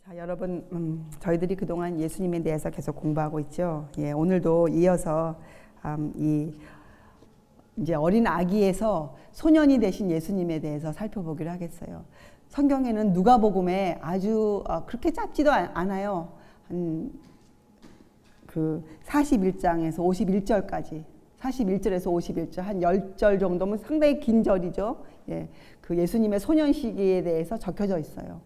자, 여러분, 저희들이 그동안 예수님에 대해서 계속 공부하고 있죠. 예, 오늘도 이어서 이제 어린 아기에서 소년이 되신 예수님에 대해서 살펴보기로 하겠어요. 성경에는 누가복음에 아주 그렇게 짧지도 않아요. 그 41장에서 51절까지, 41절에서 51절, 한 10절 정도면 상당히 긴 절이죠. 예, 그 예수님의 소년 시기에 대해서 적혀져 있어요.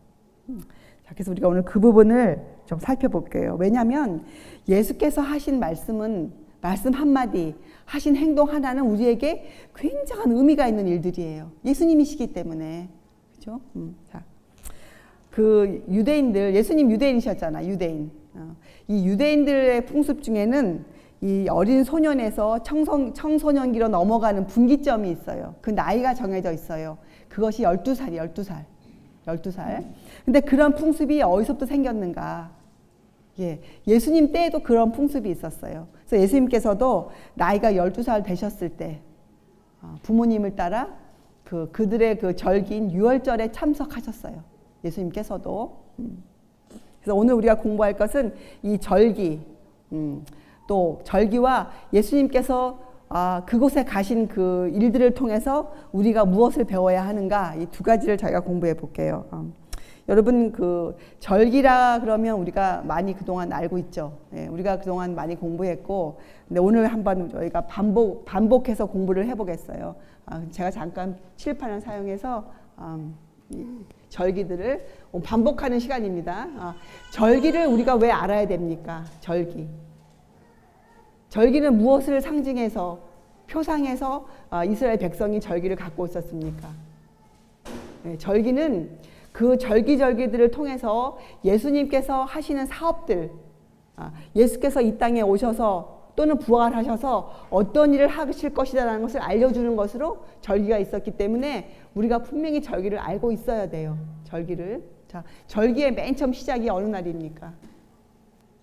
자, 그래서 우리가 오늘 그 부분을 좀 살펴볼게요. 왜냐하면 예수께서 하신 말씀은 말씀 한마디, 하신 행동 하나는 우리에게 굉장한 의미가 있는 일들이에요. 예수님이시기 때문에. 그죠? 자, 그 유대인들, 예수님 유대인이셨잖아, 유대인. 이 유대인들의 풍습 중에는 이 어린 소년에서 청소년기로 넘어가는 분기점이 있어요. 그 나이가 정해져 있어요. 그것이 12살이에요, 12살. 12살. 근데 그런 풍습이 어디서부터 생겼는가? 예, 예수님 때에도 그런 풍습이 있었어요. 그래서 예수님께서도 나이가 12살 되셨을 때 부모님을 따라 그들의 그 절기인 유월절에 참석하셨어요. 예수님께서도. 그래서 오늘 우리가 공부할 것은 이 절기, 또 절기와 예수님께서 그곳에 가신 그 일들을 통해서 우리가 무엇을 배워야 하는가, 이 두 가지를 저희가 공부해 볼게요. 여러분, 그 절기라 그러면 우리가 많이 그동안 알고 있죠. 예, 우리가 그동안 많이 공부했고, 근데 오늘 한번 저희가 반복해서 공부를 해보겠어요. 제가 잠깐 칠판을 사용해서 절기들을 반복하는 시간입니다. 절기를 우리가 왜 알아야 됩니까? 절기는 무엇을 상징해서, 표상해서 이스라엘 백성이 절기를 갖고 있었습니까? 네, 절기는 그 절기들을 통해서 예수님께서 하시는 사업들, 예수께서 이 땅에 오셔서 또는 부활하셔서 어떤 일을 하실 것이라는 것을 알려주는 것으로 절기가 있었기 때문에 우리가 분명히 절기를 알고 있어야 돼요. 절기를. 자, 절기의 맨 처음 시작이 어느 날입니까?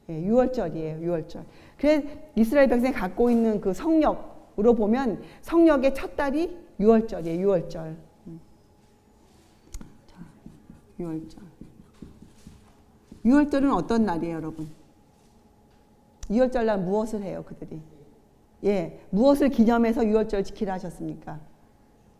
예, 유월절이에요. 유월절. 그래서 이스라엘 백성이 갖고 있는 그 성역으로 보면 성역의 첫 달이 유월절이에요. 유월절. 자, 유월절. 유월절은 어떤 날이에요, 여러분? 유월절 날 무엇을 해요, 그들이? 예, 무엇을 기념해서 유월절 지키라 하셨습니까?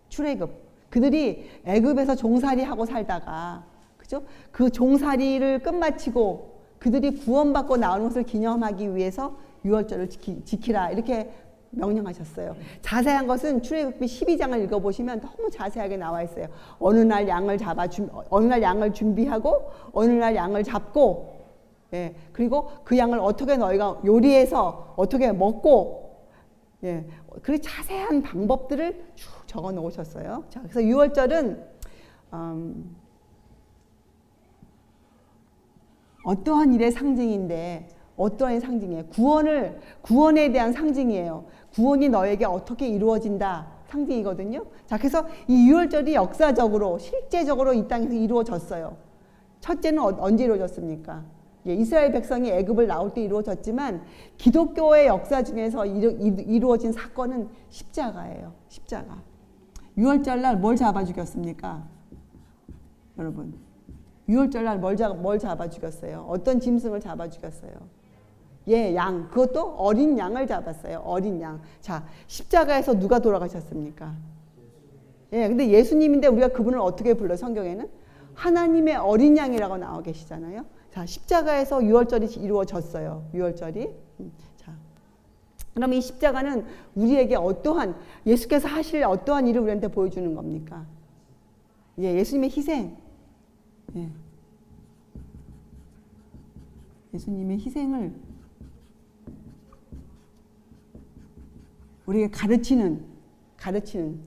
출애굽. 그들이 애굽에서 종살이하고 살다가, 그죠? 그 종살이를 끝마치고 그들이 구원받고 나오는 것을 기념하기 위해서 유월절을 지키라 이렇게 명령하셨어요. 자세한 것은 출애굽기 12장을 읽어보시면 너무 자세하게 나와 있어요. 어느 날 양을 준비하고 어느 날 양을 잡고, 예, 그리고 그 양을 어떻게 너희가 요리해서 어떻게 먹고, 예, 그 자세한 방법들을 쭉 적어 놓으셨어요. 자, 그래서 유월절은 어떠한 일의 상징인데, 어떠한 상징이에요? 구원에 대한 상징이에요. 구원이 너에게 어떻게 이루어진다 상징이거든요. 자, 그래서 이 유월절이 역사적으로 실제적으로 이 땅에서 이루어졌어요. 첫째는 언제 이루어졌습니까? 예, 이스라엘 백성이 애굽을 나올 때 이루어졌지만 기독교의 역사 중에서 이루어진 사건은 십자가예요. 십자가. 유월절 날 뭘 잡아 죽였습니까? 여러분, 유월절 날 뭘 잡아 죽였어요? 어떤 짐승을 잡아 죽였어요? 예, 양. 그것도 어린 양을 잡았어요. 어린 양. 자, 십자가에서 누가 돌아가셨습니까? 예, 근데 예수님인데 우리가 그분을 어떻게 불러요? 성경에는 하나님의 어린 양이라고 나와 계시잖아요. 자, 십자가에서 유월절이 이루어졌어요. 유월절이. 자, 그럼 이 십자가는 우리에게 예수께서 하실 어떠한 일을 우리한테 보여주는 겁니까? 예, 예수님의 희생. 예. 예수님의 희생을 우리에게 가르치는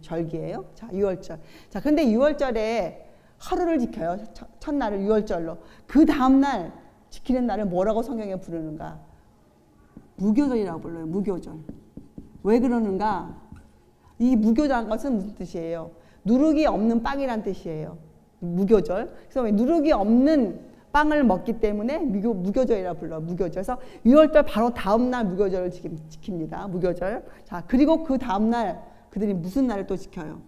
절기예요. 자, 유월절. 자, 근데 유월절에 하루를 지켜요. 첫날을 유월절로. 그 다음날 지키는 날을 뭐라고 성경에 부르는가? 무교절이라고 불러요. 무교절. 왜 그러는가? 이 무교절한 것은 무슨 뜻이에요? 누룩이 없는 빵이란 뜻이에요. 무교절. 그래서 누룩이 없는 빵을 먹기 때문에 무교절이라 불러요. 무교절. 그래서 유월절 바로 다음날 무교절을 지킵니다. 무교절. 자, 그리고 그 다음날 그들이 무슨 날을 또 지켜요?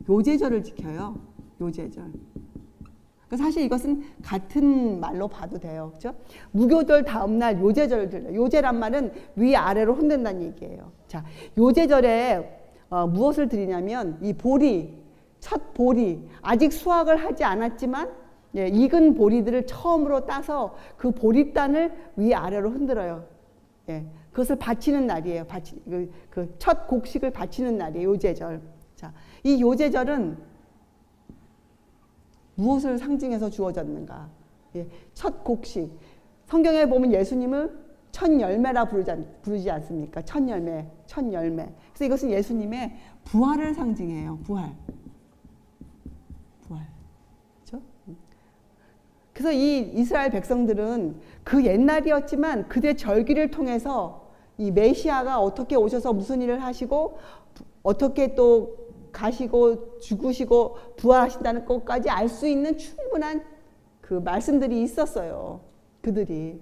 요제절을 지켜요. 요제절. 사실 이것은 같은 말로 봐도 돼요. 그죠? 무교절 다음 날 요제절을 드려요. 요제란 말은 위아래로 흔든다는 얘기예요. 자, 요제절에 무엇을 드리냐면 이 보리, 첫 보리, 아직 수확을 하지 않았지만 예, 익은 보리들을 처음으로 따서 그 보리단을 위아래로 흔들어요. 예, 그것을 바치는 날이에요. 그 첫 곡식을 바치는 날이에요. 요제절. 자, 이 요제절은 무엇을 상징해서 주어졌는가? 예, 첫 곡식. 성경에 보면 예수님을 첫 열매라 부르지 않습니까? 첫 열매, 첫 열매. 그래서 이것은 예수님의 부활을 상징해요. 부활. 그렇죠? 그래서 이 이스라엘 백성들은 그 옛날이었지만 그들의 절기를 통해서 이 메시아가 어떻게 오셔서 무슨 일을 하시고 어떻게 또 가시고 죽으시고 부활하신다는 것까지 알 수 있는 충분한 그 말씀들이 있었어요. 그들이.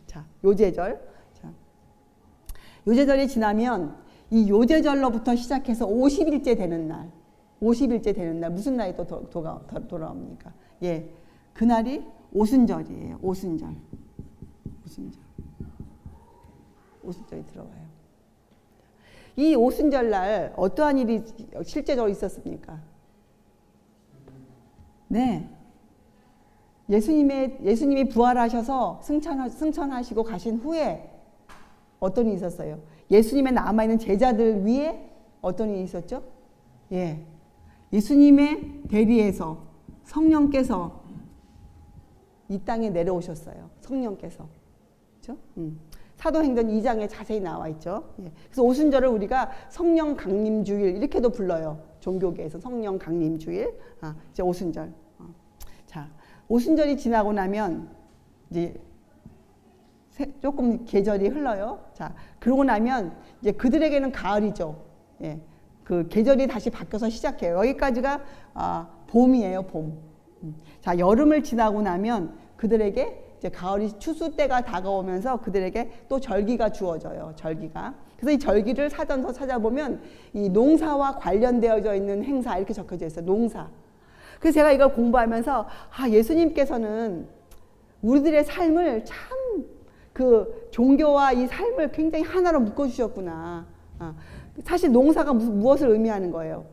자, 요제절. 자, 요제절이 지나면 이 요제절로부터 시작해서 50일째 되는 날. 50일째 되는 날 무슨 날이 또 돌아옵니까? 예. 그날이 오순절이에요. 오순절. 오순절이 들어와요. 이 오순절 날 어떠한 일이 실제적으로 있었습니까? 네. 예수님이 부활하셔서 승천하시고 가신 후에 어떤 일이 있었어요? 예수님의 남아있는 제자들 위에 어떤 일이 있었죠? 예. 예수님의 대리에서 성령께서 이 땅에 내려오셨어요. 성령께서. 그렇죠? 사도행전 2장에 자세히 나와 있죠. 예. 그래서 오순절을 우리가 성령 강림주일 이렇게도 불러요. 종교계에서 성령 강림주일. 이제 오순절. 자, 오순절이 지나고 나면 이제 조금 계절이 흘러요. 자, 그러고 나면 이제 그들에게는 가을이죠. 예. 그 계절이 다시 바뀌어서 시작해요. 여기까지가 봄이에요. 봄. 자, 여름을 지나고 나면 그들에게 이제 가을이 추수 때가 다가오면서 그들에게 또 절기가 주어져요. 절기가. 그래서 이 절기를 사전서 찾아보면 이 농사와 관련되어져 있는 행사 이렇게 적혀져 있어요. 농사. 그래서 제가 이걸 공부하면서 예수님께서는 우리들의 삶을 참 그 종교와 이 삶을 굉장히 하나로 묶어주셨구나. 사실 농사가 무엇을 의미하는 거예요?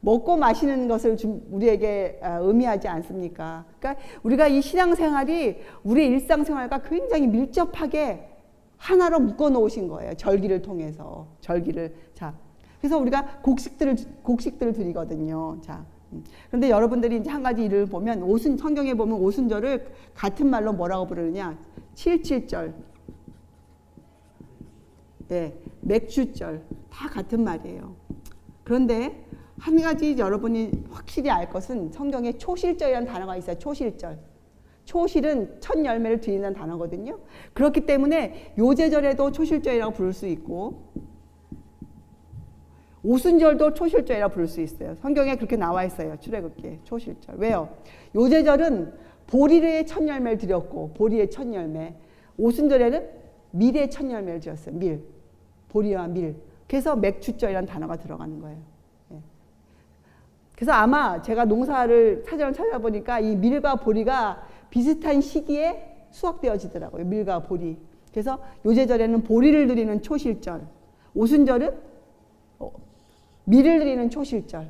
먹고 마시는 것을 우리에게 의미하지 않습니까? 그러니까 우리가 이 신앙생활이 우리의 일상생활과 굉장히 밀접하게 하나로 묶어 놓으신 거예요. 절기를 통해서. 절기를. 자, 그래서 우리가 곡식들을 드리거든요. 자, 그런데 여러분들이 이제 한 가지 일을 보면 성경에 보면 오순절을 같은 말로 뭐라고 부르느냐? 77절. 네, 맥주절. 다 같은 말이에요. 그런데 한 가지 여러분이 확실히 알 것은 성경에 초실절이라는 단어가 있어요. 초실절. 초실은 첫 열매를 드리는 단어거든요. 그렇기 때문에 요제절에도 초실절이라고 부를 수 있고 오순절도 초실절이라고 부를 수 있어요. 성경에 그렇게 나와 있어요. 출애굽기에 초실절. 왜요? 요제절은 보리의 첫 열매를 드렸고 보리의 첫 열매. 오순절에는 밀의 첫 열매를 드렸어요. 밀. 보리와 밀. 그래서 맥주절이라는 단어가 들어가는 거예요. 그래서 아마 제가 농사를 사전을 찾아보니까 이 밀과 보리가 비슷한 시기에 수확되어지더라고요. 밀과 보리. 그래서 요제절에는 보리를 드리는 초실절, 오순절은 밀을 드리는 초실절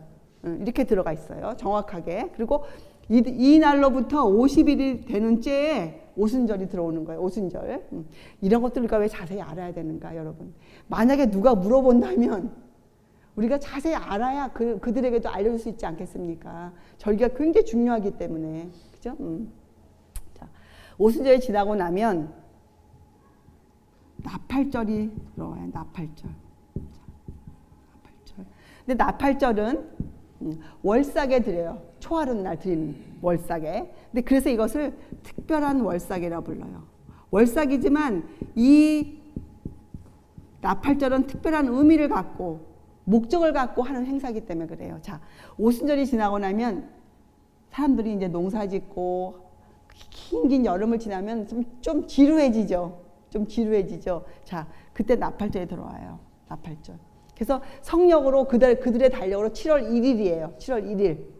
이렇게 들어가 있어요. 정확하게. 그리고 이 날로부터 50일이 되는 째에 오순절이 들어오는 거예요. 오순절. 이런 것들을 우리가 왜 자세히 알아야 되는가, 여러분. 만약에 누가 물어본다면 우리가 자세히 알아야 그들에게도 알려줄 수 있지 않겠습니까? 절기가 굉장히 중요하기 때문에. 그죠? 자, 오순절이 지나고 나면 나팔절이 들어와요. 나팔절. 나팔절. 근데 나팔절은 월삭에 드려요. 초하룻 날 드리는 월삭에. 근데 그래서 이것을 특별한 월삭이라 불러요. 월삭이지만 이 나팔절은 특별한 의미를 갖고 목적을 갖고 하는 행사이기 때문에 그래요. 자, 오순절이 지나고 나면 사람들이 이제 농사 짓고 긴 여름을 지나면 좀 지루해지죠. 좀 지루해지죠. 자, 그때 나팔절이 들어와요. 나팔절. 그래서 성력으로 그들의 달력으로 7월 1일이에요. 7월 1일.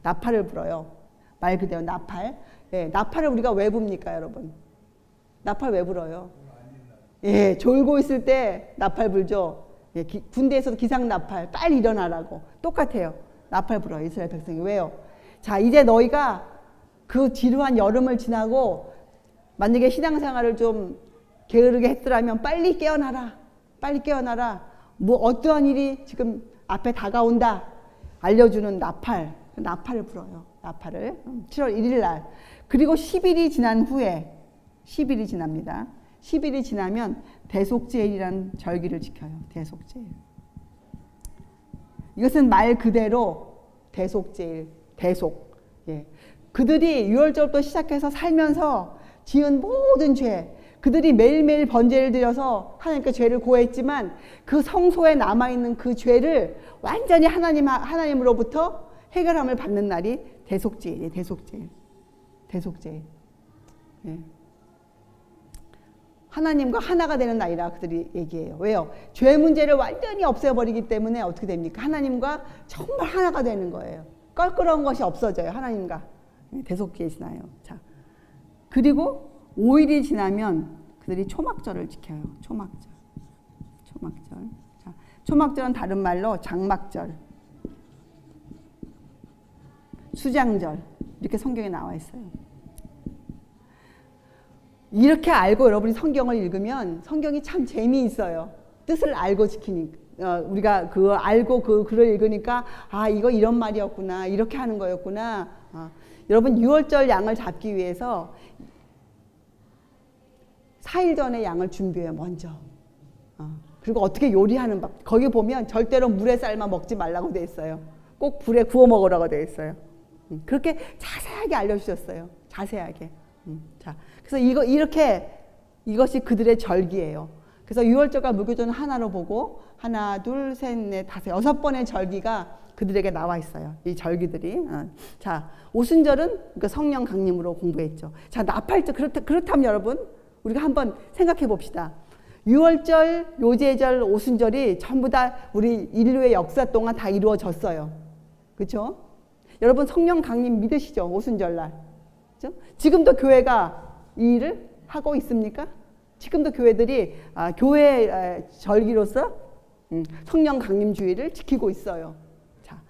나팔을 불어요. 말 그대로 나팔. 예, 나팔을 우리가 왜 붑니까, 여러분? 나팔 왜 불어요? 예, 졸고 있을 때 나팔 불죠. 예, 군대에서도 기상 나팔, 빨리 일어나라고. 똑같아요. 나팔 불어요, 이스라엘 백성이. 왜요? 자, 이제 너희가 그 지루한 여름을 지나고 만약에 신앙생활을 좀 게으르게 했더라면 빨리 깨어나라. 빨리 깨어나라. 뭐 어떠한 일이 지금 앞에 다가온다. 알려주는 나팔. 나팔을 불어요. 나팔을. 7월 1일 날. 그리고 10일이 지난 후에 10일이 지납니다. 10일이 지나면 대속제일이라는 절기를 지켜요. 대속제일. 이것은 말 그대로 대속제일, 대속. 예. 그들이 6월절부터 시작해서 살면서 지은 모든 죄, 그들이 매일매일 번제를 드려서 하나님께 죄를 고했지만 그 성소에 남아있는 그 죄를 완전히 하나님으로부터 해결함을 받는 날이 대속제일이에요. 대속제일. 대속제일. 예. 하나님과 하나가 되는 날이라 그들이 얘기해요. 왜요? 죄 문제를 완전히 없애버리기 때문에 어떻게 됩니까? 하나님과 정말 하나가 되는 거예요. 껄끄러운 것이 없어져요. 하나님과. 대속제일 지나요. 자, 그리고 5일이 지나면 그들이 초막절을 지켜요. 초막절. 초막절. 자, 초막절은 다른 말로 장막절, 수장절 이렇게 성경에 나와 있어요. 이렇게 알고 여러분이 성경을 읽으면 성경이 참 재미있어요. 뜻을 알고 지키니까 우리가 그 알고 그 글을 읽으니까 아 이거 이런 말이었구나 이렇게 하는 거였구나. 여러분 6월절 양을 잡기 위해서 4일 전에 양을 준비해요. 먼저. 그리고 어떻게 요리하는 법. 거기 보면 절대로 물에 삶아 먹지 말라고 돼 있어요. 꼭 불에 구워 먹으라고 돼 있어요. 그렇게 자세하게 알려주셨어요. 자세하게. 자, 그래서 이것이 그들의 절기예요. 그래서 6월절과 무교절은 하나로 보고 하나, 둘, 셋, 넷, 다섯, 6번의 절기가 그들에게 나와 있어요. 이 절기들이. 자, 오순절은 그러니까 성령 강림으로 공부했죠. 자, 나팔절 그렇다면 여러분 우리가 한번 생각해 봅시다. 6월절, 요제절, 오순절이 전부 다 우리 인류의 역사 동안 다 이루어졌어요. 그렇죠? 여러분 성령 강림 믿으시죠? 오순절날. 그렇죠? 지금도 교회가 이 일을 하고 있습니까? 지금도 교회들이 교회 절기로서 성령 강림 주의를 지키고 있어요. 자,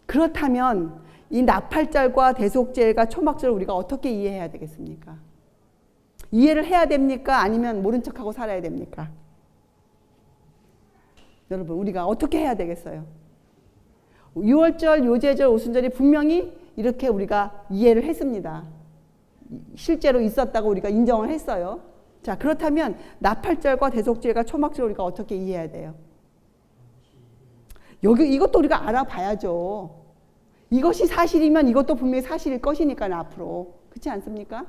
그렇다면 이 나팔절과 대속제일과 초막절을 우리가 어떻게 이해해야 되겠습니까? 이해를 해야 됩니까? 아니면 모른 척하고 살아야 됩니까? 여러분 우리가 어떻게 해야 되겠어요? 6월절, 요제절, 오순절이 분명히 이렇게 우리가 이해를 했습니다. 실제로 있었다고 우리가 인정을 했어요. 자, 그렇다면 나팔절과 대속제일과 초막절을 우리가 어떻게 이해해야 돼요? 이것도 우리가 알아봐야죠. 이것이 사실이면 이것도 분명히 사실일 것이니까 앞으로. 그렇지 않습니까?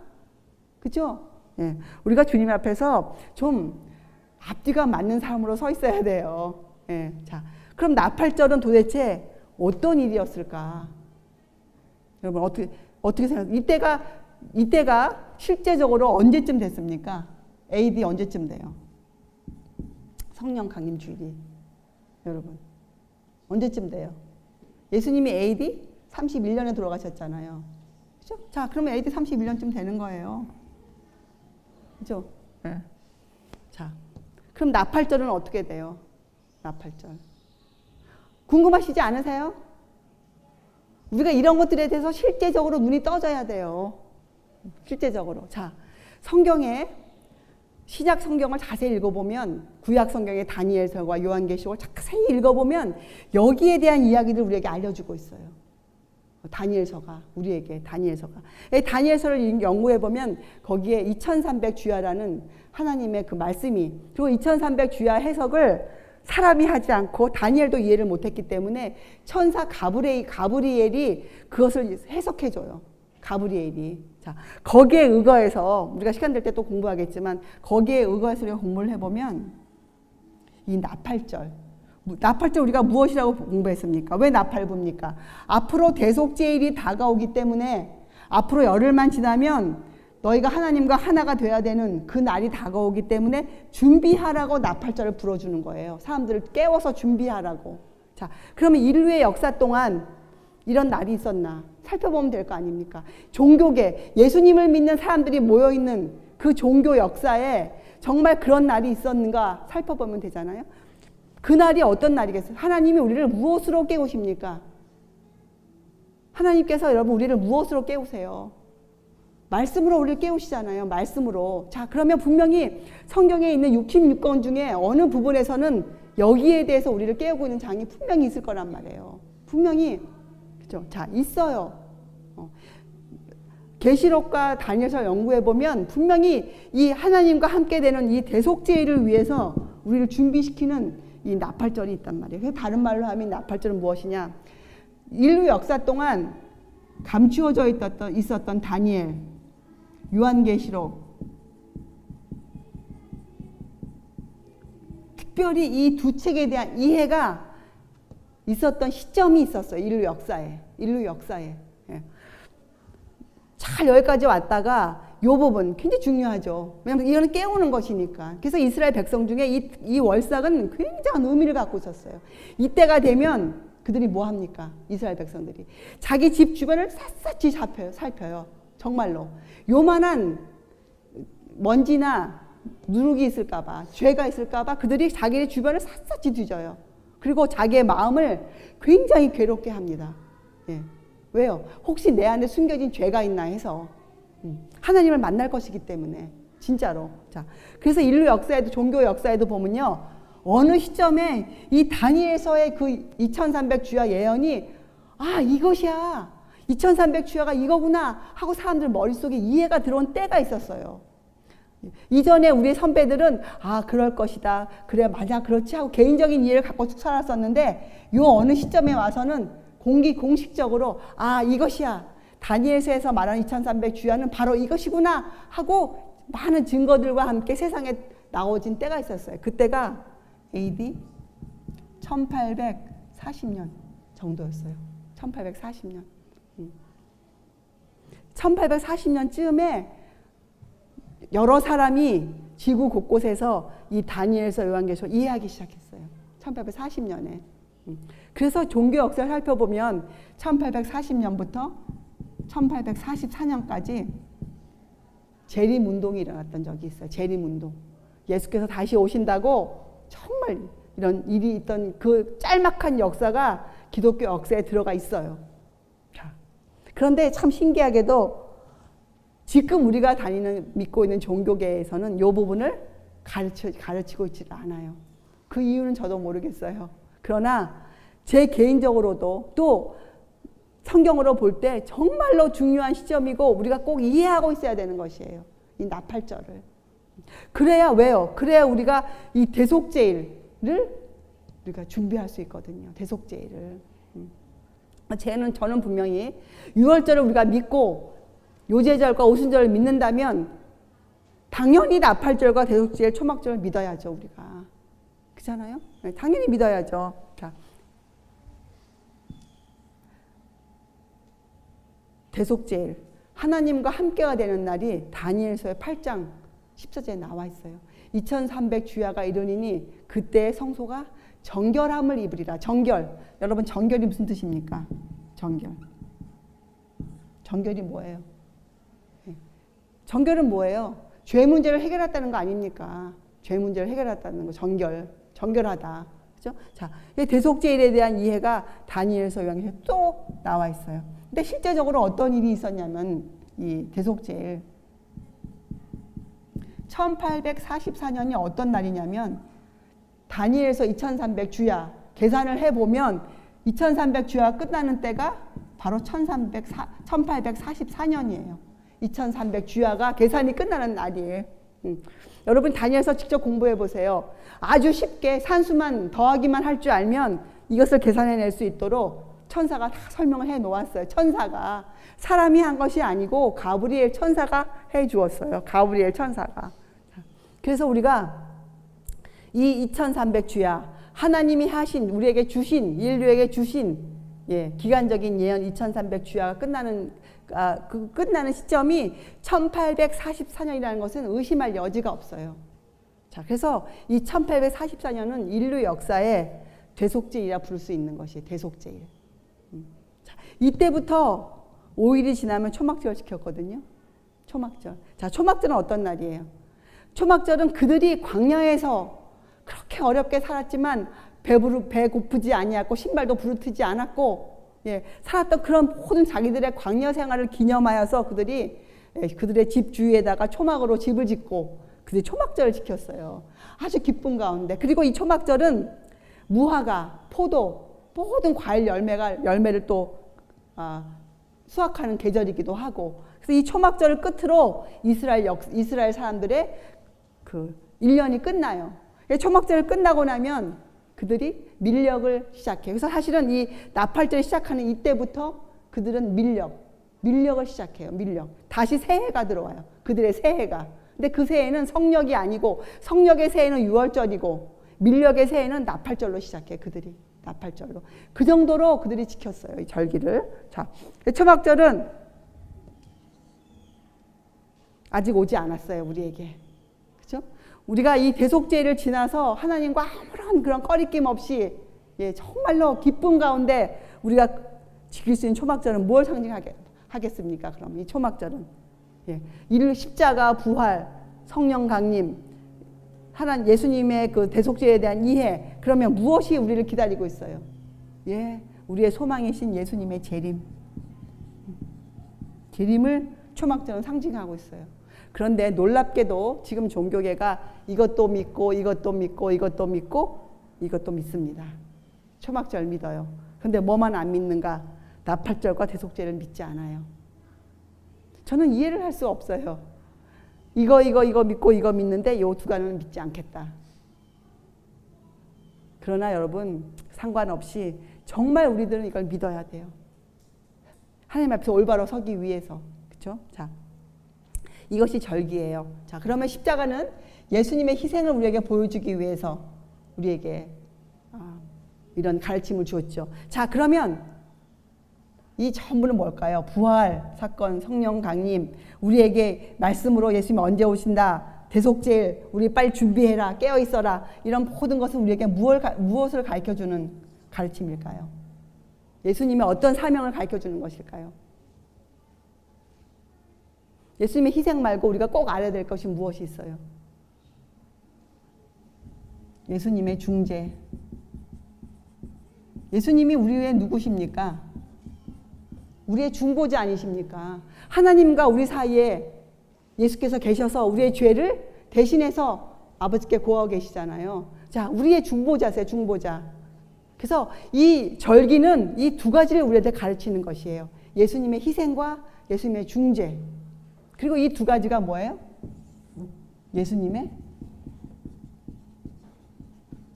그렇죠? 예. 우리가 주님 앞에서 좀 앞뒤가 맞는 사람으로 서 있어야 돼요. 예. 자, 그럼 나팔절은 도대체 어떤 일이었을까? 여러분 어떻게 생각하세요? 이때가 실제적으로 언제쯤 됐습니까? AD 언제쯤 돼요? 성령 강림 주일이 여러분 언제쯤 돼요? 예수님이 AD 31년에 돌아가셨잖아요. 그렇죠? 자, 그러면 AD 31년쯤 되는 거예요. 그렇죠? 네. 자, 그럼 나팔절은 어떻게 돼요? 나팔절. 궁금하시지 않으세요? 우리가 이런 것들에 대해서 실제적으로 눈이 떠져야 돼요. 실제적으로. 자, 성경에 신약 성경을 자세히 읽어보면 구약 성경의 다니엘서와 요한계시록을 자세히 읽어보면 여기에 대한 이야기를 우리에게 알려주고 있어요. 다니엘서가 우리에게 다니엘서를 연구해보면 거기에 2300 주야라는 하나님의 그 말씀이 그리고 2300 주야 해석을 사람이 하지 않고 다니엘도 이해를 못했기 때문에 천사 가브리엘이 그것을 해석해줘요. 가브리엘이. 자, 거기에 의거해서 우리가 시간 될 때 또 공부하겠지만 거기에 의거해서 우리가 공부를 해보면 이 나팔절 우리가 무엇이라고 공부했습니까? 왜 나팔 붑니까? 앞으로 대속제일이 다가오기 때문에 앞으로 열흘만 지나면 너희가 하나님과 하나가 돼야 되는 그 날이 다가오기 때문에 준비하라고 나팔절을 불어주는 거예요. 사람들을 깨워서 준비하라고. 자, 그러면 인류의 역사 동안 이런 날이 있었나? 살펴보면 될 거 아닙니까? 종교계, 예수님을 믿는 사람들이 모여있는 그 종교 역사에 정말 그런 날이 있었는가 살펴보면 되잖아요. 그 날이 어떤 날이겠어요? 하나님이 우리를 무엇으로 깨우십니까? 하나님께서 여러분 우리를 무엇으로 깨우세요? 말씀으로 우리를 깨우시잖아요. 말씀으로. 자, 그러면 분명히 성경에 있는 66권 중에 어느 부분에서는 여기에 대해서 우리를 깨우고 있는 장이 분명히 있을 거란 말이에요. 분명히. 그죠? 자, 있어요. 계시록과 다니엘서 연구해 보면 분명히 이 하나님과 함께 되는 이 대속죄를 위해서 우리를 준비시키는 이 나팔절이 있단 말이에요. 그래서 다른 말로 하면 나팔절은 무엇이냐? 인류 역사 동안 감추어져 있었던 다니엘, 요한계시록, 특별히 이 두 책에 대한 이해가 있었던 시점이 있었어요. 인류 역사에. 예. 잘 여기까지 왔다가 이 부분 굉장히 중요하죠. 왜냐하면 이거는 깨우는 것이니까. 그래서 이스라엘 백성 중에 이 월삭은 굉장한 의미를 갖고 있었어요. 이때가 되면 그들이 뭐 합니까? 이스라엘 백성들이 자기 집 주변을 샅샅이 살펴요. 정말로 요만한 먼지나 누룩이 있을까봐, 죄가 있을까봐 그들이 자기의 주변을 샅샅이 뒤져요. 그리고 자기의 마음을 굉장히 괴롭게 합니다. 예. 왜요? 혹시 내 안에 숨겨진 죄가 있나 해서 하나님을 만날 것이기 때문에 진짜로. 자, 그래서 인류 역사에도 종교 역사에도 보면요, 어느 시점에 이 다니엘서의 그 2300 주야 예언이 이것이야, 2300 주야가 이거구나 하고 사람들 머릿속에 이해가 들어온 때가 있었어요. 이전에 우리 선배들은 그럴 것이다, 그래 맞아 그렇지 하고 개인적인 이해를 갖고 쭉 살았었는데 요 어느 시점에 와서는 공식적으로 이것이야, 다니엘서에서 말하는 2300 주야는 바로 이것이구나 하고 많은 증거들과 함께 세상에 나오진 때가 있었어요. 그때가 AD 1840년 정도였어요. 1840년. 1840년쯤에 여러 사람이 지구 곳곳에서 이 다니엘서 요한계시록 이해하기 시작했어요. 1840년에. 그래서 종교 역사를 살펴보면 1840년부터 1844년까지 재림운동이 일어났던 적이 있어요. 재림운동. 예수께서 다시 오신다고 정말 이런 일이 있던 그 짤막한 역사가 기독교 역사에 들어가 있어요. 자, 그런데 참 신기하게도 지금 우리가 믿고 있는 종교계에서는 이 부분을 가르치고 있지를 않아요. 그 이유는 저도 모르겠어요. 그러나 제 개인적으로도 또 성경으로 볼 때 정말로 중요한 시점이고 우리가 꼭 이해하고 있어야 되는 것이에요. 이 나팔절을. 그래야 왜요? 그래야 우리가 이 대속죄일을 우리가 준비할 수 있거든요. 대속죄일을. 저는 분명히 유월절을 우리가 믿고 요제절과 오순절을 믿는다면 당연히 나팔절과 대속죄일, 초막절을 믿어야죠. 우리가. 그렇잖아요? 네, 당연히 믿어야죠. 자, 대속죄일, 하나님과 함께가 되는 날이 다니엘서의 8장 14절에 나와 있어요. 2300 주야가 이르니니 그때의 성소가 정결함을 입으리라. 정결. 여러분 정결이 무슨 뜻입니까? 정결. 정결이 뭐예요? 정결은 뭐예요? 죄 문제를 해결했다는 거 아닙니까? 죄 문제를 해결했다는 거. 정결하다. 그죠? 자, 대속죄일에 대한 이해가 다니엘서 요한계시록에 또 나와 있어요. 근데 실제적으로 어떤 일이 있었냐면 이 대속죄일 1844년이 어떤 날이냐면 다니엘서 2300 주야 계산을 해보면 2300 주야가 끝나는 때가 바로 1844년이에요. 2300 주야가 계산이 끝나는 날이에요. 여러분 다니엘서 직접 공부해 보세요. 아주 쉽게 산수만 더하기만 할 줄 알면 이것을 계산해낼 수 있도록 천사가 다 설명을 해 놓았어요. 천사가. 사람이 한 것이 아니고 가브리엘 천사가 해 주었어요. 가브리엘 천사가. 그래서 우리가 이 2300 주야, 하나님이 하신, 우리에게 주신, 인류에게 주신 기간적인 예언 2300 주야가 끝나는 시점이 1844년이라는 것은 의심할 여지가 없어요. 자, 그래서 이 1844년은 인류 역사의 대속죄일이라 부를 수 있는 것이 대속죄일. 자, 이때부터 5일이 지나면 초막절 지켰거든요. 초막절. 자, 초막절은 어떤 날이에요? 초막절은 그들이 광야에서 그렇게 어렵게 살았지만 배고프지 아니하고 신발도 부르트지 않았고, 예, 살았던 그런 모든 자기들의 광야 생활을 기념하여서 그들이 그들의 집 주위에다가 초막으로 집을 짓고 그들이 초막절을 지켰어요. 아주 기쁜 가운데. 그리고 이 초막절은 무화과, 포도, 모든 과일 열매를 또 수확하는 계절이기도 하고, 그래서 이 초막절을 끝으로 이스라엘 사람들의 그 1년이 끝나요. 초막절을 끝나고 나면 그들이 밀력을 시작해요. 그래서 사실은 이 나팔절이 시작하는 이때부터 그들은 밀력을 시작해요. 밀력. 다시 새해가 들어와요. 그들의 새해가. 근데 그 새해는 성력이 아니고, 성력의 새해는 6월절이고 밀력의 새해는 나팔절로 시작해요. 그들이 나팔절로. 그 정도로 그들이 지켰어요, 이 절기를. 자, 초막절은 아직 오지 않았어요, 우리에게. 그죠? 우리가 이 대속죄를 지나서 하나님과 아무런 그런 꺼리낌 없이, 예, 정말로 기쁨 가운데 우리가 지킬 수 있는 초막절은 뭘 상징하겠습니까? 그럼 이 초막절은, 예, 십자가, 부활, 성령 강림, 예수님의 그 대속죄에 대한 이해, 그러면 무엇이 우리를 기다리고 있어요? 예, 우리의 소망이신 예수님의 재림을 초막절은 상징하고 있어요. 그런데 놀랍게도 지금 종교계가 이것도 믿고 이것도 믿고 이것도 믿고 이것도 믿습니다. 초막절 믿어요. 그런데 뭐만 안 믿는가? 나팔절과 대속죄를 믿지 않아요. 저는 이해를 할 수 없어요. 이거 믿고 이거 믿는데 이 두 가지는 믿지 않겠다. 그러나 여러분, 상관없이 정말 우리들은 이걸 믿어야 돼요. 하나님 앞에서 올바로 서기 위해서. 그렇죠? 자, 이것이 절기예요. 자, 그러면 십자가는 예수님의 희생을 우리에게 보여주기 위해서 우리에게 이런 가르침을 주었죠. 자, 그러면 이 전부는 뭘까요? 부활 사건, 성령 강림, 우리에게 말씀으로 예수님이 언제 오신다, 대속죄일, 우리 빨리 준비해라, 깨어 있어라, 이런 모든 것은 우리에게 무엇을 가르쳐주는 가르침일까요? 예수님의 어떤 사명을 가르쳐주는 것일까요? 예수님의 희생 말고 우리가 꼭 알아야 될 것이 무엇이 있어요? 예수님의 중재. 예수님이 우리의 누구십니까? 우리의 중보자 아니십니까? 하나님과 우리 사이에 예수께서 계셔서 우리의 죄를 대신해서 아버지께 고하고 계시잖아요. 자, 우리의 중보자세요, 중보자. 그래서 이 절기는 이 두 가지를 우리한테 가르치는 것이에요. 예수님의 희생과 예수님의 중재. 그리고 이 두 가지가 뭐예요? 예수님의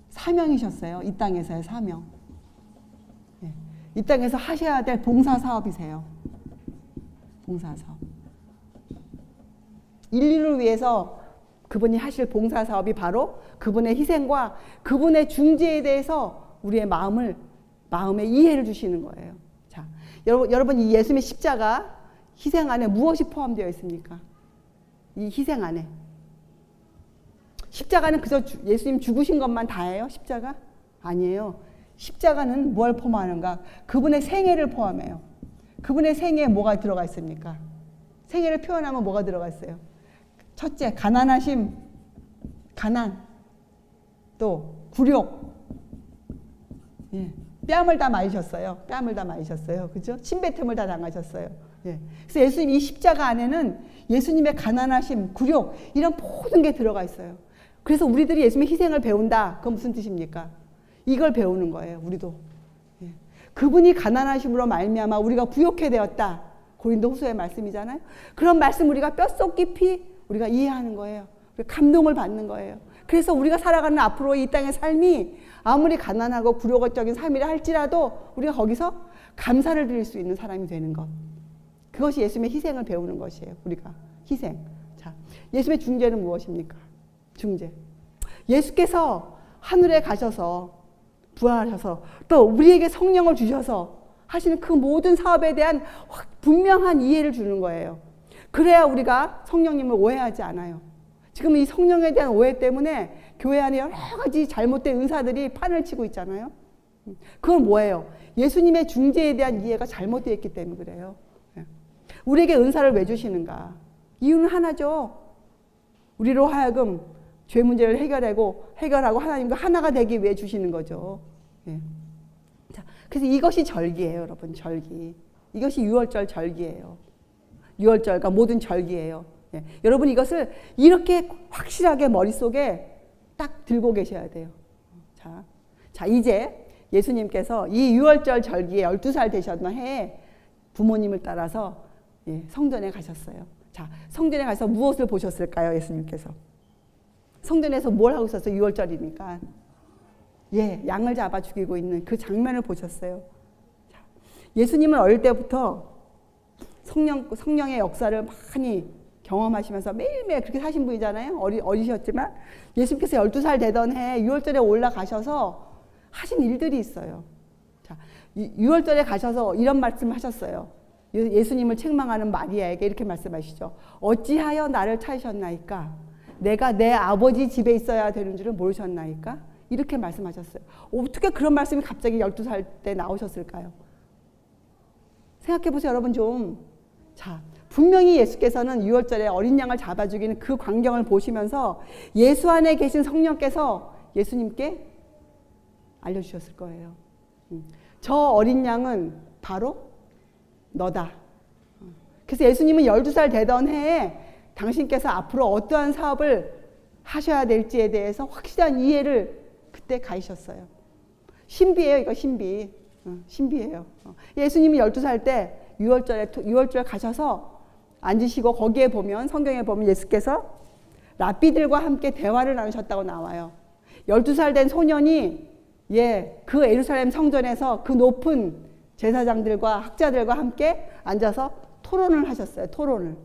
사명이셨어요. 이 땅에서의 사명. 이 땅에서 하셔야 될 봉사사업이세요. 봉사사업. 인류를 위해서 그분이 하실 봉사사업이 바로 그분의 희생과 그분의 중재에 대해서 우리의 마음에 이해를 주시는 거예요. 자, 여러분 이 예수님의 십자가 희생 안에 무엇이 포함되어 있습니까? 이 희생 안에. 십자가는 그저 예수님 죽으신 것만 다예요? 십자가? 아니에요. 십자가는 뭘 포함하는가? 그분의 생애를 포함해요. 그분의 생애에 뭐가 들어가 있습니까? 생애를 표현하면 뭐가 들어가 있어요? 첫째, 가난하심, 가난. 또 굴욕. 예. 뺨을 다 맞으셨어요. 뺨을 다 맞으셨어요. 그죠? 침뱉음을 다 당하셨어요. 예. 그래서 예수님 이 십자가 안에는 예수님의 가난하심, 굴욕, 이런 모든 게 들어가 있어요. 그래서 우리들이 예수님의 희생을 배운다. 그건 무슨 뜻입니까? 이걸 배우는 거예요. 우리도. 예. 그분이 가난하심으로 말미암아 우리가 부욕해 되었다. 고린도후서의 말씀이잖아요. 그런 말씀 우리가 뼛속 깊이 우리가 이해하는 거예요. 감동을 받는 거예요. 그래서 우리가 살아가는 앞으로 이 땅의 삶이 아무리 가난하고 굴욕적인 삶이라 할지라도 우리가 거기서 감사를 드릴 수 있는 사람이 되는 것. 그것이 예수님의 희생을 배우는 것이에요. 우리가 희생. 자, 예수님의 중재는 무엇입니까? 중재. 예수께서 하늘에 가셔서 부활하셔서 또 우리에게 성령을 주셔서 하시는 그 모든 사업에 대한 분명한 이해를 주는 거예요. 그래야 우리가 성령님을 오해하지 않아요. 지금 이 성령에 대한 오해 때문에 교회 안에 여러 가지 잘못된 은사들이 판을 치고 있잖아요. 그건 뭐예요? 예수님의 중재에 대한 이해가 잘못되어 있기 때문에 그래요. 우리에게 은사를 왜 주시는가? 이유는 하나죠. 우리로 하여금 죄 문제를 해결하고 하나님과 하나가 되기 위해 주시는 거죠. 예. 자, 그래서 이것이 절기예요, 여러분. 절기. 이것이 6월절 절기예요. 6월절과 모든 절기예요. 예. 여러분 이것을 이렇게 확실하게 머릿속에 딱 들고 계셔야 돼요. 자, 이제 예수님께서 이 6월절 절기에 12살 되셨던 해에 부모님을 따라서 성전에 가셨어요. 자, 성전에 가서 무엇을 보셨을까요, 예수님께서? 성전에서 뭘 하고 있었어요? 6월절이니까. 양을 잡아 죽이고 있는 그 장면을 보셨어요. 자, 예수님은 어릴 때부터 성령의 역사를 많이 경험하시면서 매일매일 그렇게 사신 분이잖아요. 어리셨지만 예수님께서 12살 되던 해 6월절에 올라가셔서 하신 일들이 있어요. 자, 6월절에 가셔서 이런 말씀을 하셨어요. 예수님을 책망하는 마리아에게 이렇게 말씀하시죠. 어찌하여 나를 찾으셨나이까? 내가 내 아버지 집에 있어야 되는 줄은 모르셨나이까? 이렇게 말씀하셨어요. 어떻게 그런 말씀이 갑자기 12살 때 나오셨을까요? 생각해 보세요, 여러분 좀. 자, 분명히 예수께서는 6월절에 어린 양을 잡아 죽이는 그 광경을 보시면서 예수 안에 계신 성령께서 예수님께 알려주셨을 거예요. 저 어린 양은 바로 너다. 그래서 예수님은 12살 되던 해에 당신께서 앞으로 어떠한 사업을 하셔야 될지에 대해서 확실한 이해를 그때 가지셨어요. 신비예요, 이거 신비. 신비예요. 예수님이 12살 때 6월절 가셔서 앉으시고 거기에 보면 성경에 보면 예수께서 랍비들과 함께 대화를 나누셨다고 나와요. 12살 된 소년이 그 예루살렘 성전에서 그 높은 제사장들과 학자들과 함께 앉아서 토론을 하셨어요. 토론을.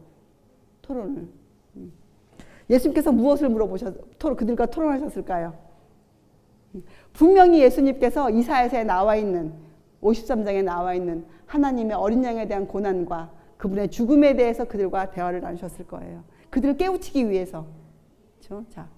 예수님께서 무엇을 그들과 토론하셨을까요? 분명히 예수님께서 이사야서에 나와 있는 53장에 나와 있는 하나님의 어린 양에 대한 고난과 그분의 죽음에 대해서 그들과 대화를 나누셨을 거예요. 그들을 깨우치기 위해서. 그렇죠? 자,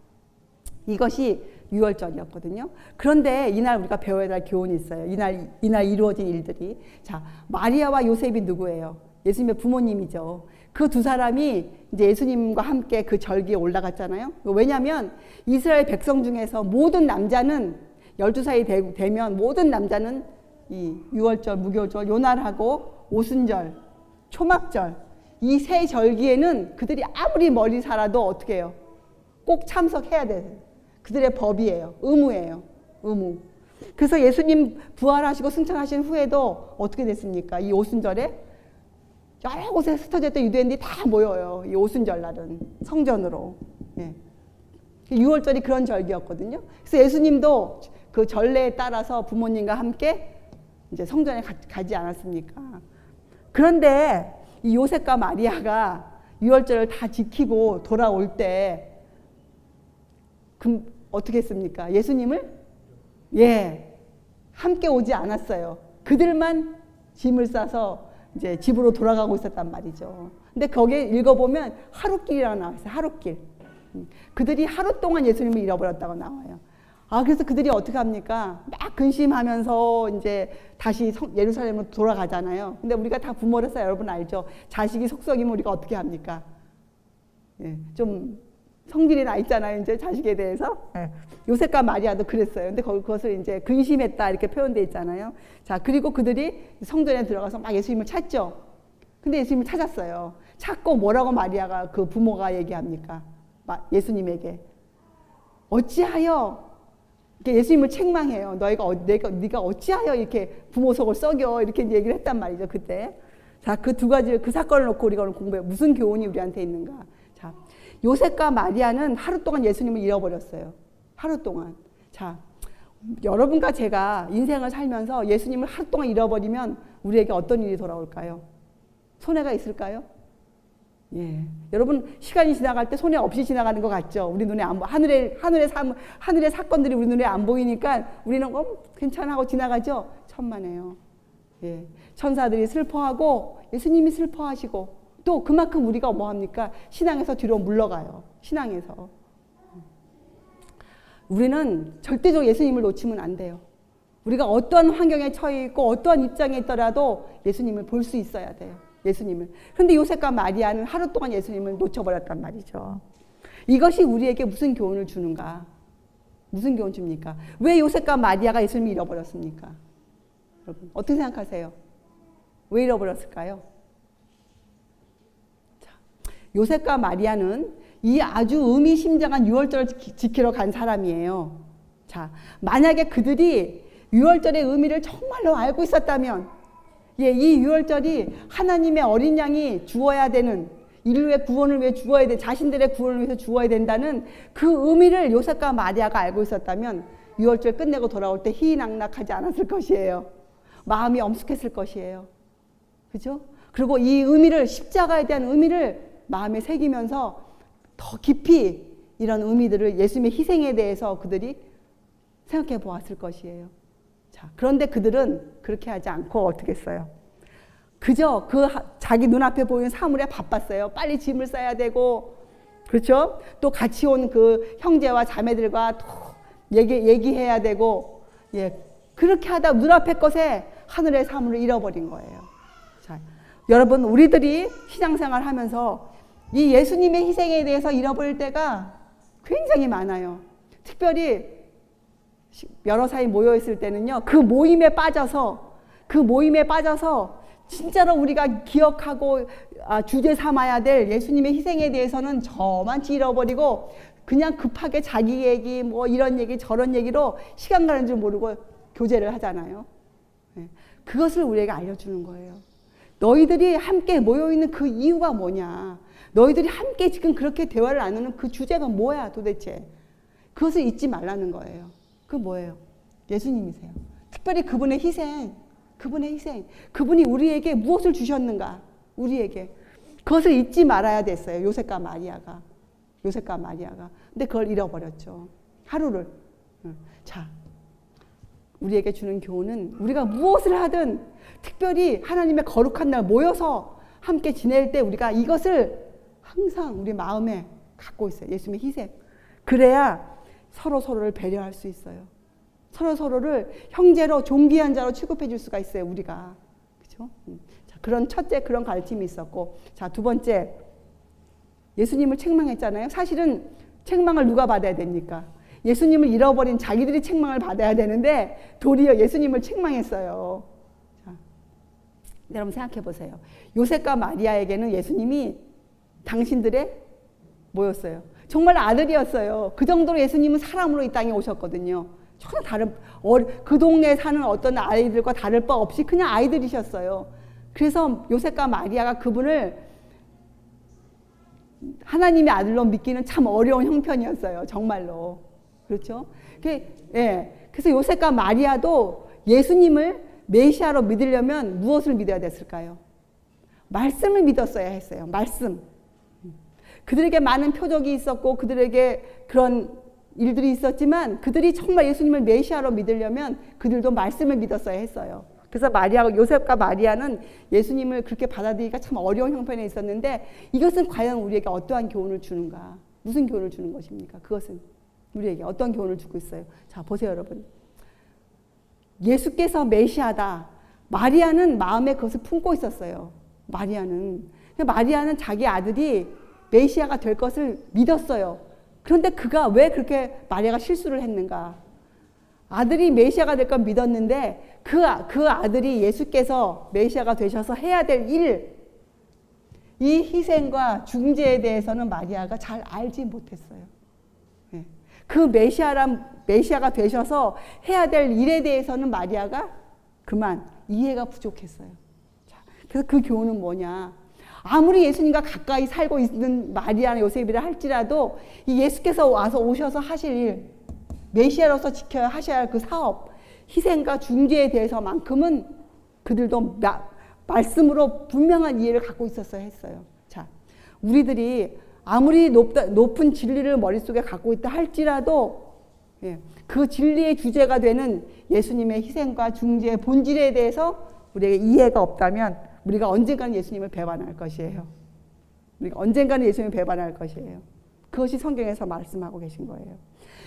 이것이 6월절이었거든요. 그런데 이날 우리가 배워야 할 교훈이 있어요. 이날 이루어진 일들이. 자, 마리아와 요셉이 누구예요? 예수님의 부모님이죠. 그 두 사람이 이제 예수님과 함께 그 절기에 올라갔잖아요. 왜냐하면 이스라엘 백성 중에서 모든 남자는 12살이 되면 모든 남자는 이 6월절, 무교절, 요날하고 오순절, 초막절 이 세 절기에는 그들이 아무리 멀리 살아도 어떻게 해요? 꼭 참석해야 돼요. 그들의 법이에요. 의무예요. 의무. 그래서 예수님 부활하시고 승천하신 후에도 어떻게 됐습니까? 이 오순절에 여러 곳에 흩어졌던 유대인들이 다 모여요. 이 오순절 날은 성전으로. 6월절이 그런 절기였거든요. 그래서 예수님도 그 전례에 따라서 부모님과 함께 이제 성전에 가지 않았습니까? 그런데 이 요셉과 마리아가 6월절을 다 지키고 돌아올 때 그럼 어떻게 했습니까? 예수님을 함께 오지 않았어요. 그들만 짐을 싸서 이제 집으로 돌아가고 있었단 말이죠. 근데 거기에 읽어보면 하룻길이라고 나와 있어요. 하룻길. 그들이 하루 동안 예수님을 잃어버렸다고 나와요. 그래서 그들이 어떻게 합니까? 막 근심하면서 이제 다시 예루살렘으로 돌아가잖아요. 근데 우리가 다 부모로서 여러분 알죠? 자식이 속썩이면 우리가 어떻게 합니까? 좀 성질이 나 있잖아요. 이제 자식에 대해서. 요셉과 마리아도 그랬어요. 근데 그것을 이제 근심했다 이렇게 표현되어 있잖아요. 자, 그리고 그들이 성전에 들어가서 막 예수님을 찾죠. 근데 예수님을 찾았어요. 찾고 뭐라고 마리아가 그 부모가 얘기합니까? 예수님에게. 어찌하여 예수님을 책망해요. 네가 어찌하여 이렇게 부모 속을 썩여 이렇게 얘기를 했단 말이죠. 그때. 자, 그 두 가지 그 사건을 놓고 우리가 오늘 공부해 무슨 교훈이 우리한테 있는가? 자, 요셉과 마리아는 하루 동안 예수님을 잃어버렸어요. 하루 동안. 자, 여러분과 제가 인생을 살면서 예수님을 하루 동안 잃어버리면 우리에게 어떤 일이 돌아올까요? 손해가 있을까요? 여러분 시간이 지나갈 때 손해 없이 지나가는 것 같죠? 우리 눈에 안 하늘의 사건들이 우리 눈에 안 보이니까 우리는 괜찮아 하고 지나가죠? 천만에요. 천사들이 슬퍼하고 예수님이 슬퍼하시고 또 그만큼 우리가 뭐합니까? 신앙에서 뒤로 물러가요. 신앙에서. 우리는 절대적으로 예수님을 놓치면 안 돼요. 우리가 어떠한 환경에 처해 있고 어떠한 입장에 있더라도 예수님을 볼 수 있어야 돼요. 예수님을. 그런데 요셉과 마리아는 하루 동안 예수님을 놓쳐버렸단 말이죠. 이것이 우리에게 무슨 교훈을 주는가? 무슨 교훈 줍니까? 왜 요셉과 마리아가 예수님을 잃어버렸습니까? 여러분 어떻게 생각하세요? 왜 잃어버렸을까요? 자, 요셉과 마리아는 이 아주 의미심장한 유월절을 지키러 간 사람이에요. 자, 만약에 그들이 유월절의 의미를 정말로 알고 있었다면, 예, 이 유월절이 하나님의 어린 양이 죽어야 되는, 인류의 구원을 위해 죽어야 돼, 자신들의 구원을 위해서 죽어야 된다는 그 의미를 요셉과 마리아가 알고 있었다면 유월절 끝내고 돌아올 때 희희낙낙하지 않았을 것이에요. 마음이 엄숙했을 것이에요. 그죠? 그리고 이 의미를, 십자가에 대한 의미를 마음에 새기면서 더 깊이 이런 의미들을, 예수님의 희생에 대해서 그들이 생각해 보았을 것이에요. 자, 그런데 그들은 그렇게 하지 않고 어떻게 했어요? 그저 그 자기 눈앞에 보이는 사물에 바빴어요. 빨리 짐을 싸야 되고, 그렇죠? 또 같이 온 그 형제와 자매들과 또 얘기해야 되고, 예, 그렇게 하다 눈앞의 것에 하늘의 사물을 잃어버린 거예요. 자, 여러분, 우리들이 신앙생활 하면서 이 예수님의 희생에 대해서 잃어버릴 때가 굉장히 많아요. 특별히 여러 사이 모여 있을 때는요, 그 모임에 빠져서 진짜로 우리가 기억하고 주제 삼아야 될 예수님의 희생에 대해서는 저만치 잃어버리고 그냥 급하게 자기 얘기 뭐 이런 얘기 저런 얘기로 시간 가는 줄 모르고 교제를 하잖아요. 그것을 우리에게 알려주는 거예요. 너희들이 함께 모여있는 그 이유가 뭐냐, 너희들이 함께 지금 그렇게 대화를 나누는 그 주제가 뭐야 도대체. 그것을 잊지 말라는 거예요. 그 뭐예요? 예수님이세요. 특별히 그분의 희생, 그분이 우리에게 무엇을 주셨는가, 우리에게 그것을 잊지 말아야 됐어요. 요셉과 마리아가. 근데 그걸 잃어버렸죠. 하루를. 자, 우리에게 주는 교훈은 우리가 무엇을 하든 특별히 하나님의 거룩한 날 모여서 함께 지낼 때 우리가 이것을 항상 우리 마음에 갖고 있어요. 예수님의 희생. 그래야 서로를 배려할 수 있어요. 서로를 형제로, 존귀한 자로 취급해 줄 수가 있어요, 우리가. 그죠? 자, 그런 첫째 그런 가르침이 있었고, 자, 두 번째, 예수님을 책망했잖아요. 사실은 책망을 누가 받아야 됩니까? 예수님을 잃어버린 자기들이 책망을 받아야 되는데 도리어 예수님을 책망했어요. 자, 여러분 생각해 보세요. 요셉과 마리아에게는 예수님이 당신들의 뭐였어요? 정말 아들이었어요. 그 정도로 예수님은 사람으로 이 땅에 오셨거든요. 전혀 다른, 그 동네에 사는 어떤 아이들과 다를 바 없이 그냥 아이들이셨어요. 그래서 요셉과 마리아가 그분을 하나님의 아들로 믿기는 참 어려운 형편이었어요. 정말로. 그렇죠? 예. 그래서 요셉과 마리아도 예수님을 메시아로 믿으려면 무엇을 믿어야 됐을까요? 말씀을 믿었어야 했어요. 말씀. 그들에게 많은 표적이 있었고 그들에게 그런 일들이 있었지만 그들이 정말 예수님을 메시아로 믿으려면 그들도 말씀을 믿었어야 했어요. 그래서 요셉과 마리아는 예수님을 그렇게 받아들이기가 참 어려운 형편에 있었는데 이것은 과연 우리에게 어떠한 교훈을 주는가? 무슨 교훈을 주는 것입니까? 그것은 우리에게 어떤 교훈을 주고 있어요? 자, 보세요, 여러분. 예수께서 메시아다. 마리아는 마음에 그것을 품고 있었어요. 마리아는 자기 아들이 메시아가 될 것을 믿었어요. 그런데 그가 왜 그렇게 마리아가 실수를 했는가? 아들이 메시아가 될 걸 믿었는데 그 아들이 예수께서 메시아가 되셔서 해야 될 일, 이 희생과 중재에 대해서는 마리아가 잘 알지 못했어요. 그 메시아가 되셔서 해야 될 일에 대해서는 마리아가 그만 이해가 부족했어요. 자, 그래서 그 교훈은 뭐냐? 아무리 예수님과 가까이 살고 있는 마리아나 요셉이라 할지라도 이 예수께서 오셔서 하실 일, 메시아로서 지켜야 하셔야 할 그 사업, 희생과 중재에 대해서만큼은 그들도 말씀으로 분명한 이해를 갖고 있었어야 했어요. 자, 우리들이 아무리 높은 진리를 머릿속에 갖고 있다 할지라도 그 진리의 주제가 되는 예수님의 희생과 중재의 본질에 대해서 우리에게 이해가 없다면 우리가 언젠가는 예수님을 배반할 것이에요. 그것이 성경에서 말씀하고 계신 거예요.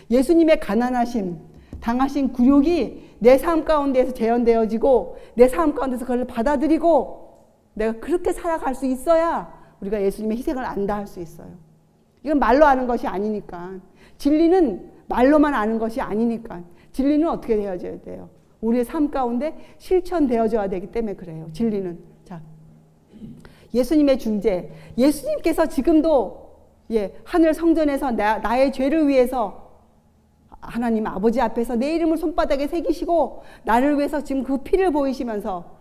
예수님의 가난하심, 당하신 굴욕이 내 삶 가운데에서 재현되어지고 내 삶 가운데서 그걸 받아들이고 내가 그렇게 살아갈 수 있어야 우리가 예수님의 희생을 안다 할 수 있어요. 이건 말로 아는 것이 아니니까. 진리는 말로만 아는 것이 아니니까. 진리는 어떻게 되어져야 돼요? 우리의 삶 가운데 실천되어져야 되기 때문에 그래요. 진리는. 자, 예수님의 중재. 예수님께서 지금도 하늘 성전에서 나의 죄를 위해서 하나님 아버지 앞에서 내 이름을 손바닥에 새기시고 나를 위해서 지금 그 피를 보이시면서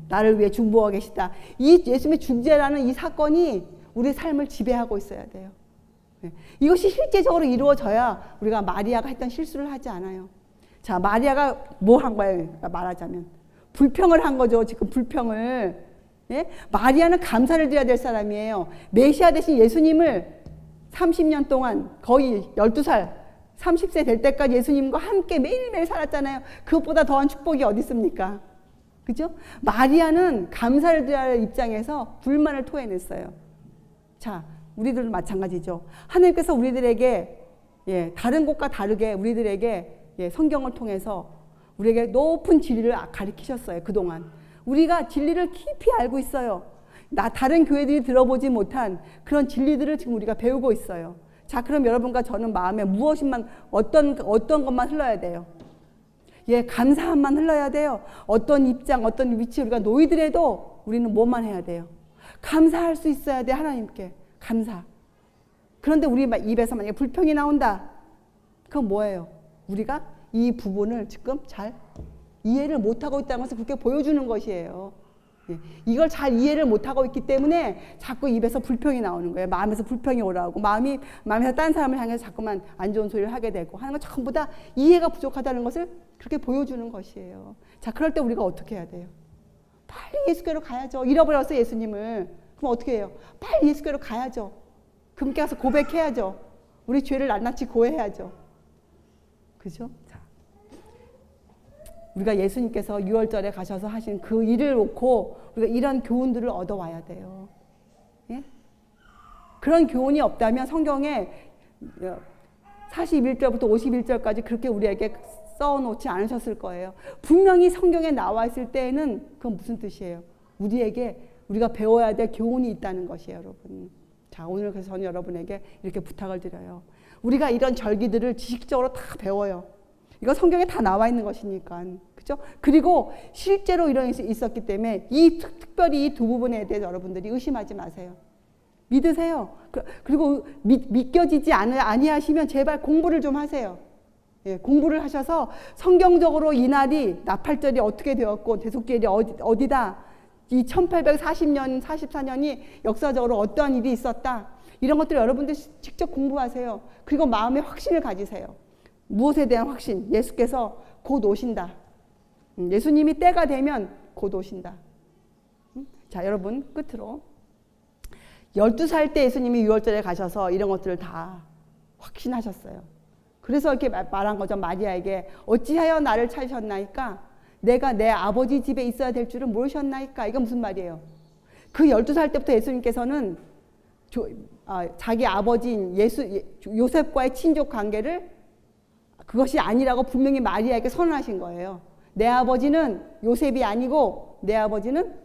나를 위해 중보하고 계시다. 이 예수님의 중재라는 이 사건이 우리 삶을 지배하고 있어야 돼요. 이것이 실제적으로 이루어져야 우리가 마리아가 했던 실수를 하지 않아요. 자, 마리아가 뭐 한 거예요? 말하자면 불평을 한 거죠. 지금 불평을. 마리아는 감사를 드려야 될 사람이에요. 메시아 대신 예수님을 30년 동안 거의 12살 30세 될 때까지 예수님과 함께 매일매일 살았잖아요. 그것보다 더한 축복이 어디 있습니까? 그죠? 마리아는 감사를 드려야 할 입장에서 불만을 토해냈어요. 자, 우리들도 마찬가지죠. 하나님께서 우리들에게 다른 곳과 다르게 우리들에게 성경을 통해서 우리에게 높은 진리를 가르치셨어요. 그동안 우리가 진리를 깊이 알고 있어요. 다른 교회들이 들어보지 못한 그런 진리들을 지금 우리가 배우고 있어요. 자, 그럼 여러분과 저는 마음에 무엇만 어떤 것만 흘러야 돼요? 감사함만 흘러야 돼요. 어떤 입장, 어떤 위치 우리가 놓이더라도 우리는 뭐만 해야 돼요? 감사할 수 있어야 돼. 하나님께 감사. 그런데 우리 입에서 만약에 불평이 나온다. 그건 뭐예요? 우리가 이 부분을 지금 잘 이해를 못하고 있다는 것을 그렇게 보여주는 것이에요. 이걸 잘 이해를 못하고 있기 때문에 자꾸 입에서 불평이 나오는 거예요. 마음에서 불평이 오라고 마음에서 딴 사람을 향해서 자꾸만 안 좋은 소리를 하게 되고 하는 건 전부 다 이해가 부족하다는 것을 그렇게 보여주는 것이에요. 자, 그럴 때 우리가 어떻게 해야 돼요? 빨리 예수께로 가야죠. 잃어버렸어요, 예수님을. 그럼 어떻게 해요? 빨리 예수께로 가야죠. 그분께 가서 고백해야죠. 우리 죄를 낱낱이 고해야죠. 그죠? 자, 우리가 예수님께서 6월절에 가셔서 하신 그 일을 놓고 우리가 이런 교훈들을 얻어와야 돼요. 그런 교훈이 없다면 성경에 41절부터 51절까지 그렇게 우리에게 써놓지 않으셨을 거예요. 분명히 성경에 나와 있을 때에는 그건 무슨 뜻이에요? 우리가 배워야 될 교훈이 있다는 것이에요, 여러분. 자, 오늘 그래서 저는 여러분에게 이렇게 부탁을 드려요. 우리가 이런 절기들을 지식적으로 다 배워요. 이거 성경에 다 나와 있는 것이니까. 그죠? 그리고 실제로 이런 일이 있었기 때문에 특별히 이 두 부분에 대해서 여러분들이 의심하지 마세요. 믿으세요. 그리고 믿겨지지 아니하시면 제발 공부를 좀 하세요. 공부를 하셔서 성경적으로 이날이 나팔절이 어떻게 되었고 대속절이 어디다, 이 1840년, 44년이 역사적으로 어떠한 일이 있었다. 이런 것들을 여러분들 직접 공부하세요. 그리고 마음의 확신을 가지세요. 무엇에 대한 확신? 예수께서 곧 오신다. 예수님이 때가 되면 곧 오신다. 자, 여러분 끝으로 12살 때 예수님이 6월절에 가셔서 이런 것들을 다 확신하셨어요. 그래서 이렇게 말한 거죠. 마리아에게 어찌하여 나를 찾으셨나이까? 내가 내 아버지 집에 있어야 될 줄은 모르셨나이까? 이건 무슨 말이에요? 그 12살 때부터 예수님께서는 자기 아버지인 요셉과의 친족 관계를 그것이 아니라고 분명히 마리아에게 선언하신 거예요. 내 아버지는 요셉이 아니고 내 아버지는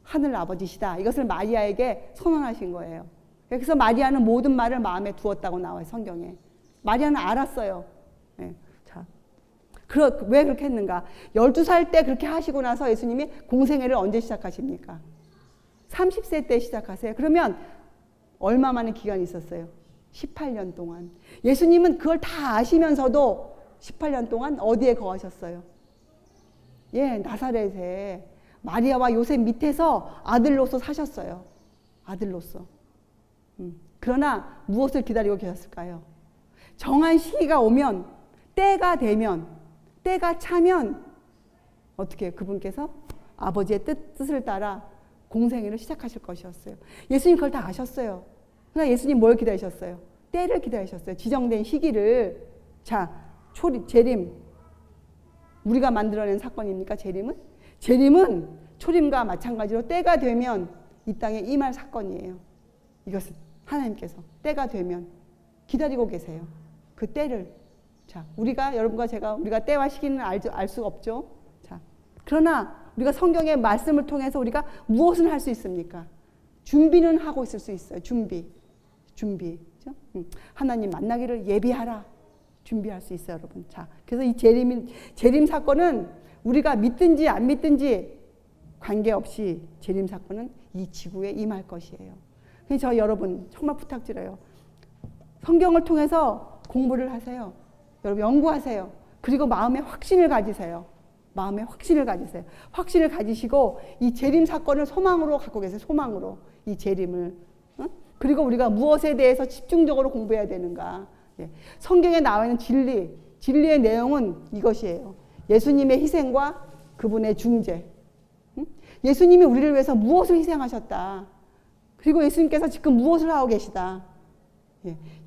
하늘 아버지시다. 이것을 마리아에게 선언하신 거예요. 그래서 마리아는 모든 말을 마음에 두었다고 나와요, 성경에. 마리아는 알았어요. 자, 왜 그렇게 했는가? 12살 때 그렇게 하시고 나서 예수님이 공생애를 언제 시작하십니까? 30세 때 시작하세요. 그러면 얼마 만의 기간이 있었어요? 18년 동안. 예수님은 그걸 다 아시면서도 18년 동안 어디에 거하셨어요? 나사렛에 마리아와 요셉 밑에서 아들로서 사셨어요. 아들로서. 그러나 무엇을 기다리고 계셨을까요? 정한 시기가 오면, 때가 되면, 때가 차면 어떻게 해요? 그분께서 아버지의 뜻을 따라 공생애를 시작하실 것이었어요. 예수님 그걸 다 아셨어요. 그러나 예수님 뭘 기다리셨어요? 때를 기다리셨어요. 지정된 시기를. 자, 재림. 우리가 만들어낸 사건입니까? 재림은? 재림은 초림과 마찬가지로 때가 되면 이 땅에 임할 사건이에요. 이것은 하나님께서 때가 되면 기다리고 계세요. 그 때를. 자, 여러분과 제가 우리가 때와 시기는 알 수가 없죠. 자, 그러나 우리가 성경의 말씀을 통해서 우리가 무엇을 할 수 있습니까? 준비는 하고 있을 수 있어요. 준비. 그죠? 하나님 만나기를 예비하라. 준비할 수 있어요, 여러분. 자, 그래서 이 재림 사건은 우리가 믿든지 안 믿든지 관계없이 재림 사건은 이 지구에 임할 것이에요. 그래서 저 여러분 정말 부탁드려요. 성경을 통해서 공부를 하세요. 여러분 연구하세요. 그리고 마음에 확신을 가지세요. 마음에 확신을 가지세요. 확신을 가지시고 이 재림 사건을 소망으로 갖고 계세요. 소망으로 이 재림을. 그리고 우리가 무엇에 대해서 집중적으로 공부해야 되는가. 성경에 나와 있는 진리의 내용은 이것이에요. 예수님의 희생과 그분의 중재. 예수님이 우리를 위해서 무엇을 희생하셨다. 그리고 예수님께서 지금 무엇을 하고 계시다.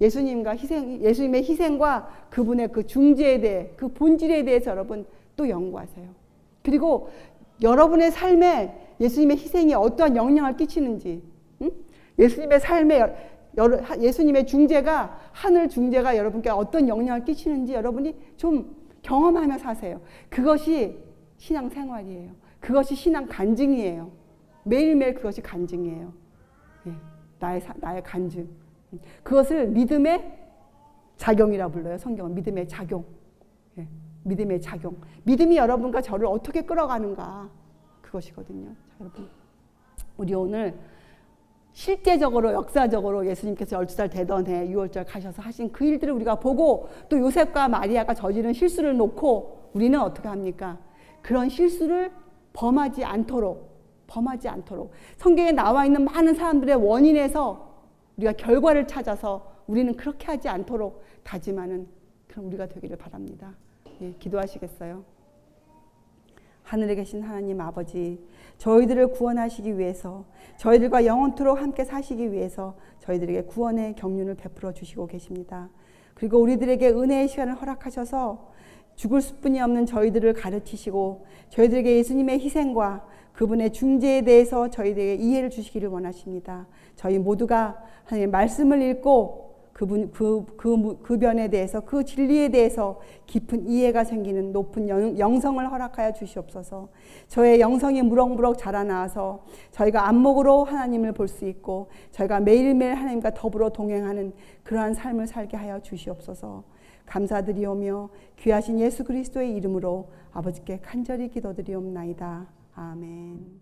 예수님의 희생과 그분의 그 중재에 대해, 그 본질에 대해서 여러분 또 연구하세요. 그리고 여러분의 삶에 예수님의 희생이 어떠한 영향을 끼치는지, 예수님의 삶에 예수님의 중재가, 하늘 중재가 여러분께 어떤 영향을 끼치는지 여러분이 좀 경험하며 사세요. 그것이 신앙 생활이에요. 그것이 신앙 간증이에요. 매일매일 그것이 간증이에요. 나의 간증. 그것을 믿음의 작용이라 불러요. 성경은 믿음의 작용. 믿음의 작용. 믿음이 여러분과 저를 어떻게 끌어가는가. 그것이거든요. 자, 여러분. 우리 오늘 실제적으로 역사적으로 예수님께서 12살 되던 해 6월절 가셔서 하신 그 일들을 우리가 보고 또 요셉과 마리아가 저지른 실수를 놓고 우리는 어떻게 합니까? 그런 실수를 범하지 않도록 성경에 나와 있는 많은 사람들의 원인에서 우리가 결과를 찾아서 우리는 그렇게 하지 않도록 다짐하는 그런 우리가 되기를 바랍니다. 기도하시겠어요? 하늘에 계신 하나님 아버지, 저희들을 구원하시기 위해서, 저희들과 영원토록 함께 사시기 위해서 저희들에게 구원의 경륜을 베풀어 주시고 계십니다. 그리고 우리들에게 은혜의 시간을 허락하셔서 죽을 수뿐이 없는 저희들을 가르치시고 저희들에게 예수님의 희생과 그분의 중재에 대해서 저희들에게 이해를 주시기를 원하십니다. 저희 모두가 하나님의 말씀을 읽고 그 변에 대해서, 그 진리에 대해서 깊은 이해가 생기는 높은 영성을 허락하여 주시옵소서. 저의 영성이 무럭무럭 자라나서 저희가 안목으로 하나님을 볼 수 있고 저희가 매일매일 하나님과 더불어 동행하는 그러한 삶을 살게 하여 주시옵소서. 감사드리오며 귀하신 예수 그리스도의 이름으로 아버지께 간절히 기도드리옵나이다. 아멘.